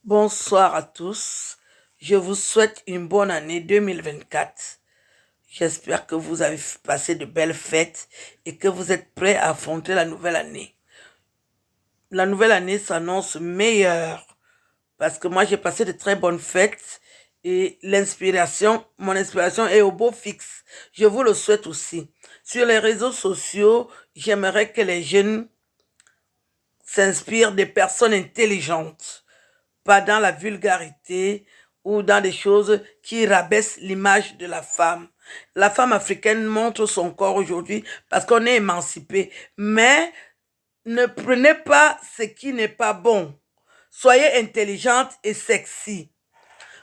Bonsoir à tous. Je vous souhaite une bonne année 2024. J'espère que vous avez passé de belles fêtes et que vous êtes prêts à affronter la nouvelle année. La nouvelle année s'annonce meilleure parce que moi j'ai passé de très bonnes fêtes et mon inspiration est au beau fixe. Je vous le souhaite aussi. Sur les réseaux sociaux, j'aimerais que les jeunes s'inspirent des personnes intelligentes, pas dans la vulgarité ou dans des choses qui rabaissent l'image de la femme. La femme africaine montre son corps aujourd'hui parce qu'on est émancipé. Mais ne prenez pas ce qui n'est pas bon. Soyez intelligente et sexy.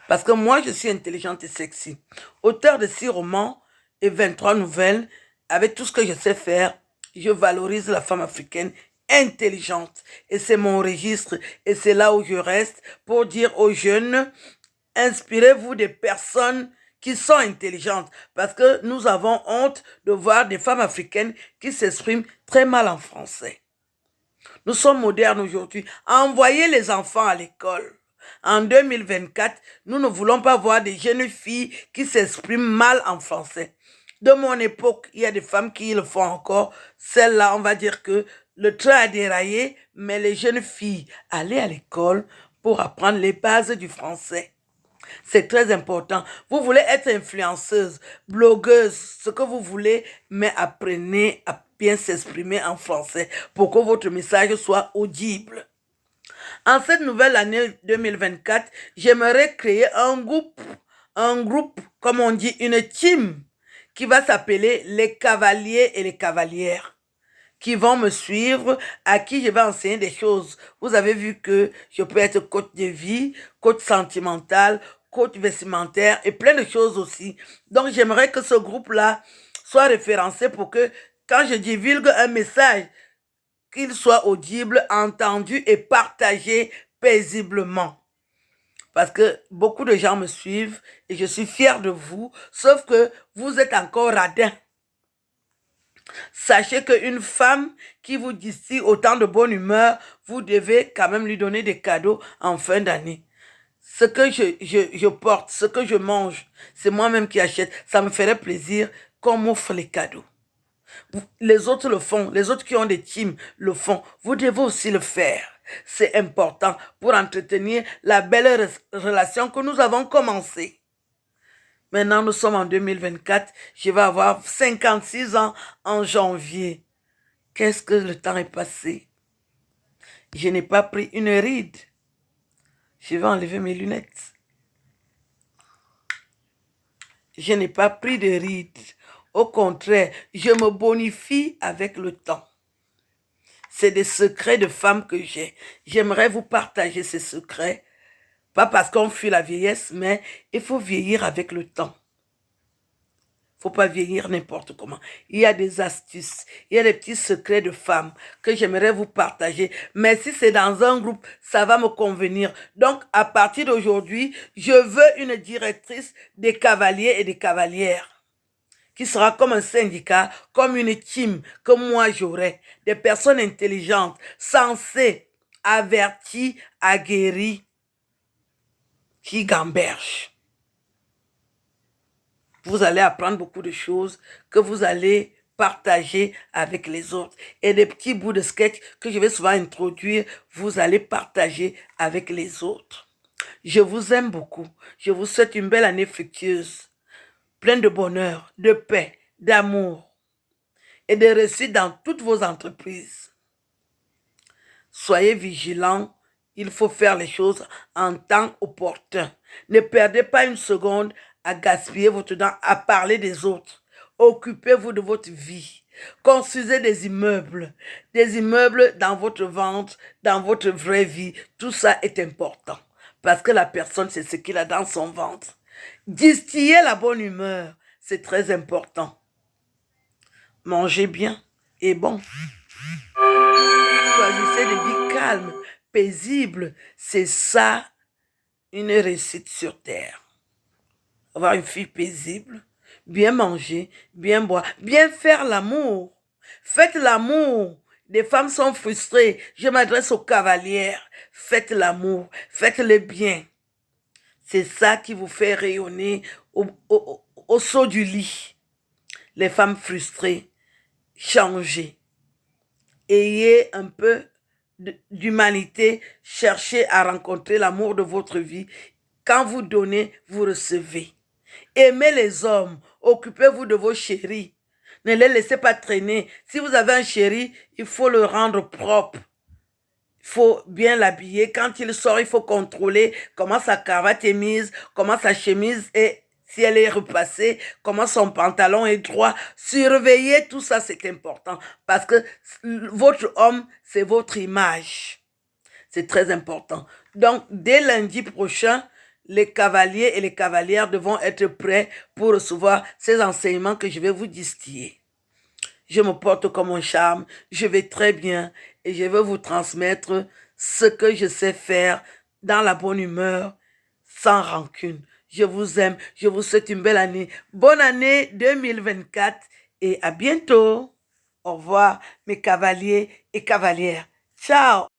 Parce que moi, je suis intelligente et sexy. Auteur de 6 romans et 23 nouvelles, avec tout ce que je sais faire, je valorise la femme africaine intelligente. Et c'est mon registre. Et c'est là où je reste pour dire aux jeunes, inspirez-vous des personnes qui sont intelligentes. Parce que nous avons honte de voir des femmes africaines qui s'expriment très mal en français. Nous sommes modernes aujourd'hui. Envoyez les enfants à l'école. En 2024, nous ne voulons pas voir des jeunes filles qui s'expriment mal en français. De mon époque, il y a des femmes qui le font encore. Celles-là, on va dire que le train a déraillé, mais les jeunes filles, allez à l'école pour apprendre les bases du français. C'est très important. Vous voulez être influenceuse, blogueuse, ce que vous voulez, mais apprenez à bien s'exprimer en français pour que votre message soit audible. En cette nouvelle année 2024, j'aimerais créer un groupe, comme on dit, une team qui va s'appeler les cavaliers et les cavalières, qui vont me suivre, à qui je vais enseigner des choses. Vous avez vu que je peux être coach de vie, coach sentimental, coach vestimentaire et plein de choses aussi. Donc j'aimerais que ce groupe-là soit référencé pour que quand je divulgue un message, qu'il soit audible, entendu et partagé paisiblement. Parce que beaucoup de gens me suivent et je suis fière de vous, sauf que vous êtes encore radins. Sachez qu'une femme qui vous distille autant de bonne humeur, vous devez quand même lui donner des cadeaux en fin d'année. Ce que je porte, ce que je mange, c'est moi-même qui achète. Ça me ferait plaisir qu'on m'offre les cadeaux. Les autres le font, les autres qui ont des teams le font. Vous devez aussi le faire. C'est important pour entretenir la belle relation que nous avons commencée. Maintenant, nous sommes en 2024. Je vais avoir 56 ans en janvier. Qu'est-ce que le temps est passé? Je n'ai pas pris une ride. Je vais enlever mes lunettes. Je n'ai pas pris de ride. Au contraire, je me bonifie avec le temps. C'est des secrets de femmes que j'ai. J'aimerais vous partager ces secrets. Pas parce qu'on fuit la vieillesse, mais il faut vieillir avec le temps. Faut pas vieillir n'importe comment. Il y a des astuces, il y a des petits secrets de femmes que j'aimerais vous partager. Mais si c'est dans un groupe, ça va me convenir. Donc, à partir d'aujourd'hui, je veux une directrice des cavaliers et des cavalières qui sera comme un syndicat, comme une team que moi j'aurai. Des personnes intelligentes, sensées, averties, aguerries, qui gambergent. Vous allez apprendre beaucoup de choses que vous allez partager avec les autres. Et des petits bouts de sketch que je vais souvent introduire, vous allez partager avec les autres. Je vous aime beaucoup. Je vous souhaite une belle année fructueuse, pleine de bonheur, de paix, d'amour et de réussite dans toutes vos entreprises. Soyez vigilants, il faut faire les choses en temps opportun. Ne perdez pas une seconde à gaspiller votre temps à parler des autres. Occupez-vous de votre vie. Construisez des immeubles dans votre ventre, dans votre vraie vie. Tout ça est important parce que la personne, c'est ce qu'il a dans son ventre. Distillez la bonne humeur, c'est très important. Mangez bien et bon. Choisissez des vies calmes, paisibles. C'est ça, une réussite sur terre. Avoir une fille paisible, bien manger, bien boire, bien faire l'amour. Faites l'amour Des femmes sont frustrées. Je m'adresse aux cavalières. Faites l'amour, faites le bien. C'est ça qui vous fait rayonner au saut du lit. Les femmes frustrées, changez. Ayez un peu d'humanité, cherchez à rencontrer l'amour de votre vie. Quand vous donnez, vous recevez. Aimez les hommes, occupez-vous de vos chéris. Ne les laissez pas traîner. Si vous avez un chéri, il faut le rendre propre. Il faut bien l'habiller. Quand il sort, il faut contrôler comment sa cravate est mise, comment sa chemise est, si elle est repassée, comment son pantalon est droit. Surveillez tout ça, c'est important. Parce que votre homme, c'est votre image. C'est très important. Donc, dès lundi prochain, les cavaliers et les cavalières devront être prêts pour recevoir ces enseignements que je vais vous distiller. Je me porte comme un charme, je vais très bien et je vais vous transmettre ce que je sais faire dans la bonne humeur, sans rancune. Je vous aime, je vous souhaite une belle année. Bonne année 2024 et à bientôt. Au revoir mes cavaliers et cavalières. Ciao.